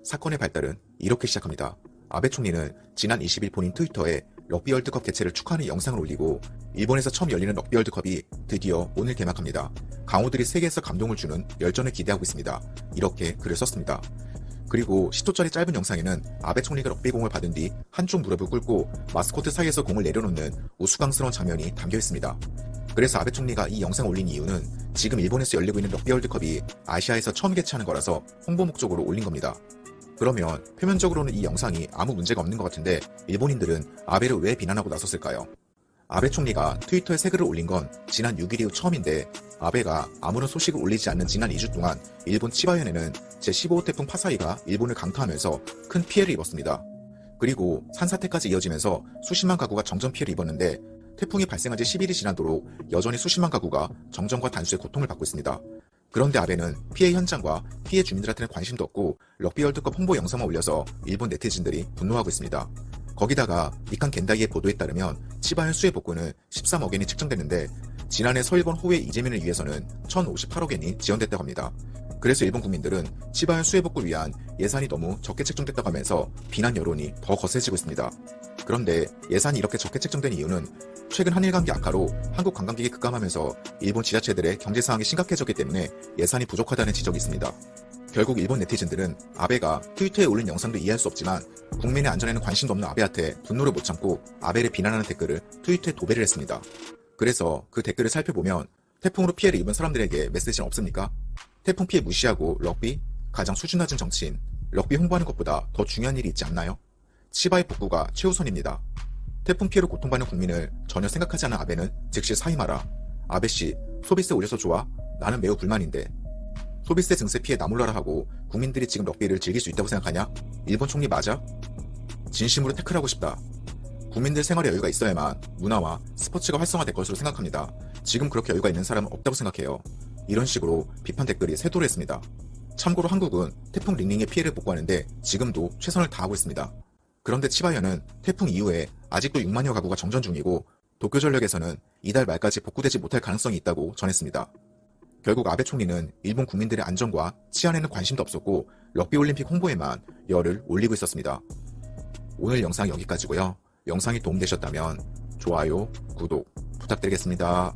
사건의 발달은 이렇게 시작합니다. 아베 총리는 지난 20일 본인 트위터에 럭비 월드컵 개최를 축하하는 영상을 올리고 일본에서 처음 열리는 럭비 월드컵이 드디어 오늘 개막합니다. 강호들이 세계에서 감동을 주는 열전을 기대하고 있습니다. 이렇게 글을 썼습니다. 그리고 10초짜리 짧은 영상에는 아베 총리가 럭비공을 받은 뒤 한쪽 무릎을 꿇고 마스코트 사이에서 공을 내려놓는 우스꽝스러운 장면이 담겨 있습니다. 그래서 아베 총리가 이 영상을 올린 이유는 지금 일본에서 열리고 있는 럭비 월드컵이 아시아에서 처음 개최하는 거라서 홍보 목적으로 올린 겁니다. 그러면 표면적으로는 이 영상이 아무 문제가 없는 것 같은데 일본인들은 아베를 왜 비난하고 나섰을까요? 아베 총리가 트위터에 새 글을 올린 건 지난 6일 이후 처음인데 아베가 아무런 소식을 올리지 않는 지난 2주 동안 일본 치바현에는 제15호 태풍 파사이가 일본을 강타하면서 큰 피해를 입었습니다. 그리고 산사태까지 이어지면서 수십만 가구가 정전 피해를 입었는데 태풍이 발생한 지 10일이 지나도록 여전히 수십만 가구가 정전과 단수의 고통을 받고 있습니다. 그런데 아베는 피해 현장과 피해 주민들한테는 관심도 없고 럭비 월드컵 홍보 영상만 올려서 일본 네티즌들이 분노하고 있습니다. 거기다가 니칸 겐다이의 보도에 따르면 치바현 수해 복구는 13억 엔이 측정됐는데 지난해 서일본 호의 이재민을 위해서는 1,058억 엔이 지원됐다고 합니다. 그래서 일본 국민들은 치바현 수해 복구를 위한 예산이 너무 적게 책정됐다고 하면서 비난 여론이 더 거세지고 있습니다. 그런데 예산이 이렇게 적게 책정된 이유는 최근 한일 관계 악화로 한국 관광객이 급감하면서 일본 지자체들의 경제 상황이 심각해졌기 때문에 예산이 부족하다는 지적이 있습니다. 결국 일본 네티즌들은 아베가 트위터에 올린 영상도 이해할 수 없지만 국민의 안전에는 관심도 없는 아베한테 분노를 못 참고 아베를 비난하는 댓글을 트위터에 도배를 했습니다. 그래서 그 댓글을 살펴보면 태풍으로 피해를 입은 사람들에게 메시지는 없습니까? 태풍 피해 무시하고 럭비? 가장 수준 낮은 정치인, 럭비 홍보하는 것보다 더 중요한 일이 있지 않나요? 치바의 복구가 최우선입니다. 태풍 피해로 고통받는 국민을 전혀 생각하지 않은 아베는 즉시 사임하라. 아베씨, 소비세 올려서 좋아? 나는 매우 불만인데. 소비세 증세 피해 나몰라라 하고 국민들이 지금 럭비를 즐길 수 있다고 생각하냐? 일본 총리 맞아? 진심으로 태클하고 싶다. 국민들 생활에 여유가 있어야만 문화와 스포츠가 활성화될 것으로 생각합니다. 지금 그렇게 여유가 있는 사람은 없다고 생각해요. 이런 식으로 비판 댓글이 쇄도를 했습니다. 참고로 한국은 태풍 링링의 피해를 복구하는데 지금도 최선을 다하고 있습니다. 그런데 치바현은 태풍 이후에 아직도 6만여 가구가 정전 중이고 도쿄전력에서는 이달 말까지 복구되지 못할 가능성이 있다고 전했습니다. 결국 아베 총리는 일본 국민들의 안전과 치안에는 관심도 없었고 럭비 올림픽 홍보에만 열을 올리고 있었습니다. 오늘 영상 여기까지고요. 영상이 도움되셨다면 좋아요, 구독 부탁드리겠습니다.